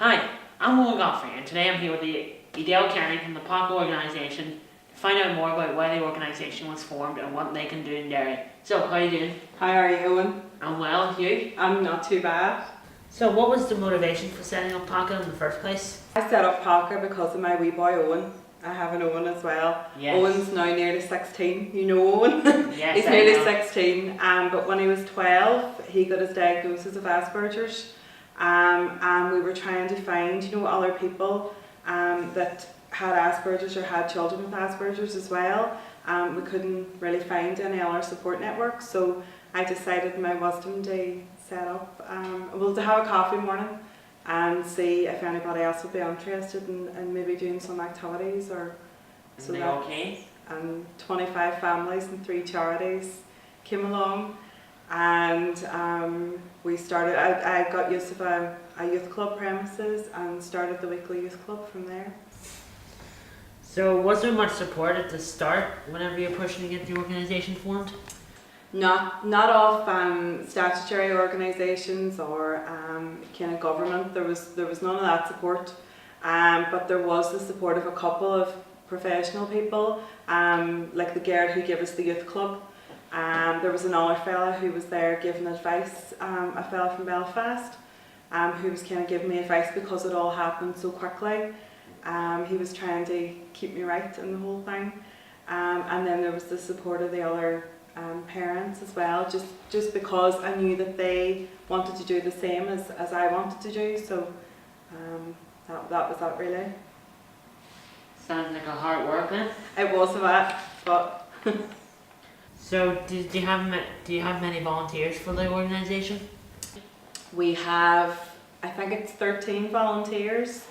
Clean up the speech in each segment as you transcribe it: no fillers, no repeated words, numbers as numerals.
Hi, I'm Owen Godfrey, and today I'm here with the Edel Canning from the P.O.C.A Organisation to find out more about why the organisation was formed and what they can do in dairy. So, how are you doing? How are you, Owen? I'm well, you? I'm not too bad. So, what was the motivation for setting up P.O.C.A in the first place? I set up P.O.C.A because of my wee boy Owen. I have an Owen as well. Yes. Owen's now nearly 16. You know Owen? Yes, He's I nearly know. 16. But when he was 12, he got his diagnosis of Asperger's. And we were trying to find, other people that had Asperger's or had children with Asperger's as well. We couldn't really find any other support networks, so I decided in my wisdom to set up, to have a coffee morning and see if anybody else would be interested in maybe doing some activities or So they all came? 25 families and 3 charities came along, and we started. I got use of a youth club premises and started the weekly youth club from there. So, was there much support at the start whenever you're pushing to get the organisation formed? Not of statutory organisations or kind of government. There was none of that support, but there was the support of a couple of professional people, like the girl who gave us the youth club. There was another fella who was there giving advice, a fella from Belfast, who was kind of giving me advice because it all happened so quickly. He was trying to keep me right in the whole thing, and then there was the support of the other parents as well, just because I knew that they wanted to do the same as I wanted to do, so that was that really. Sounds like a hard work then. It was a lot, but So, do you have many volunteers for the organisation? we have, I think it's 13 volunteers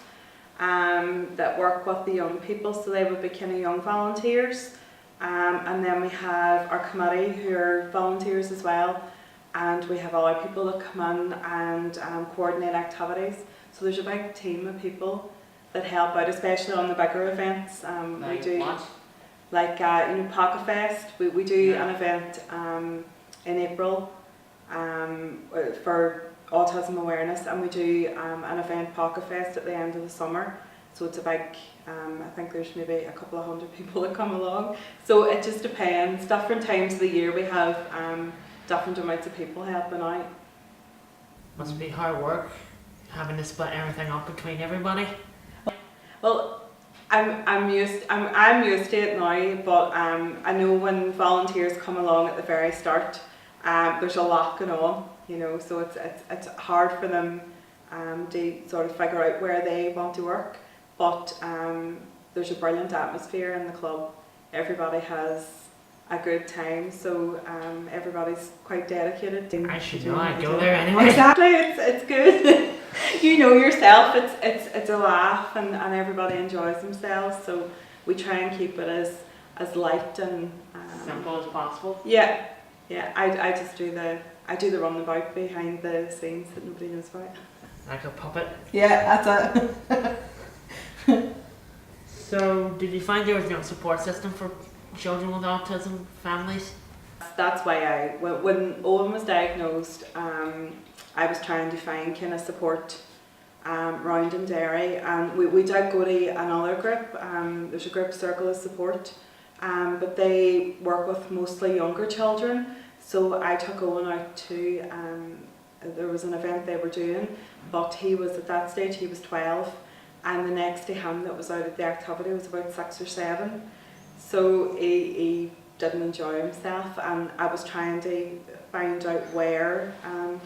that work with the young people, so they would be kind of young volunteers. And then we have our committee who are volunteers as well, and we have other people that come in and coordinate activities. So there's a big team of people that help out, especially on the bigger events. Like we do what? like P.O.C.A Fest. We do an event in April for autism awareness, and we do an event, P.O.C.A Fest, at the end of the summer. So it's a big, I think there's maybe a couple of hundred people that come along. So it just depends. Different times of the year we have different amounts of people helping out. Must be hard work having to split everything up between everybody. Well, I'm used to it now, but I know when volunteers come along at the very start, there's a lot going on, so it's hard for them to sort of figure out where they want to work. But there's a brilliant atmosphere in the club. Everybody has a good time, so everybody's quite dedicated. I should know, I'd go there anyway. Exactly, it's good. You know yourself, it's a laugh, and everybody enjoys themselves. So we try and keep it as light and Simple as possible. Yeah. I just do the runabout behind the scenes that nobody knows about. Like a puppet. Yeah, that's it. So, did you find there was no support system for children with autism families? That's why when Owen was diagnosed, I was trying to find kind of support round in Derry, and we did go to another group. There's a group, Circle of Support, but they work with mostly younger children. So I took Owen out to, there was an event they were doing, but he was at that stage, he was 12, and the next to him that was out at the activity was about 6 or 7. So he didn't enjoy himself, and I was trying to find out where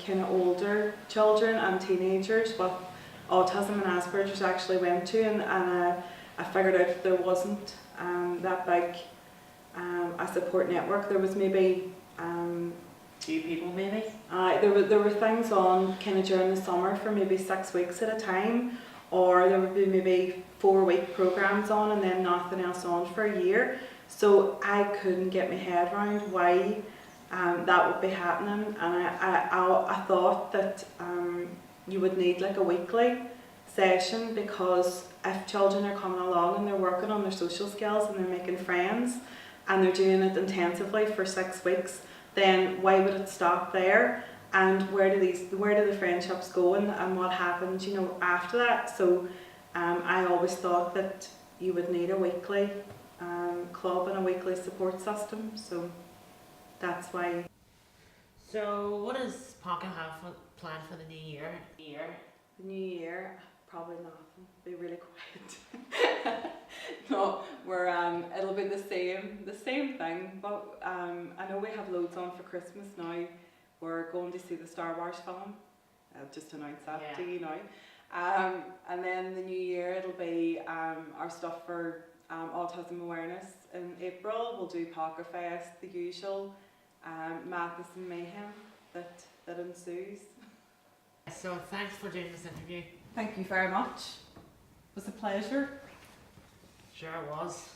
kind of older children and teenagers with autism and Asperger's actually went to, and I figured out there wasn't that big a support network. There was maybe 2 people maybe? there were things on kind of during the summer for maybe 6 weeks at a time, or there would be maybe 4-week programs on and then nothing else on for a year. So I couldn't get my head around why that would be happening, and I thought that you would need like a weekly session, because if children are coming along and they're working on their social skills and they're making friends and they're doing it intensively for 6 weeks, then why would it stop there? and where do the friendships go, and what happens, you know, after that. So I always thought that you would need a weekly club and a weekly support system, so that's why. So what does P.O.C.A planned for the new year? The new year, probably nothing. Be really quiet. No, we're it'll be the same thing. But I know we have loads on for Christmas now. We're going to see the Star Wars film. I'll just announce that to you now. And then the new year, it'll be our stuff for autism awareness. In April, we'll do P.O.C.A Fest, the usual madness and mayhem that ensues. So thanks for doing this interview. Thank you very much. It was a pleasure. Sure it was.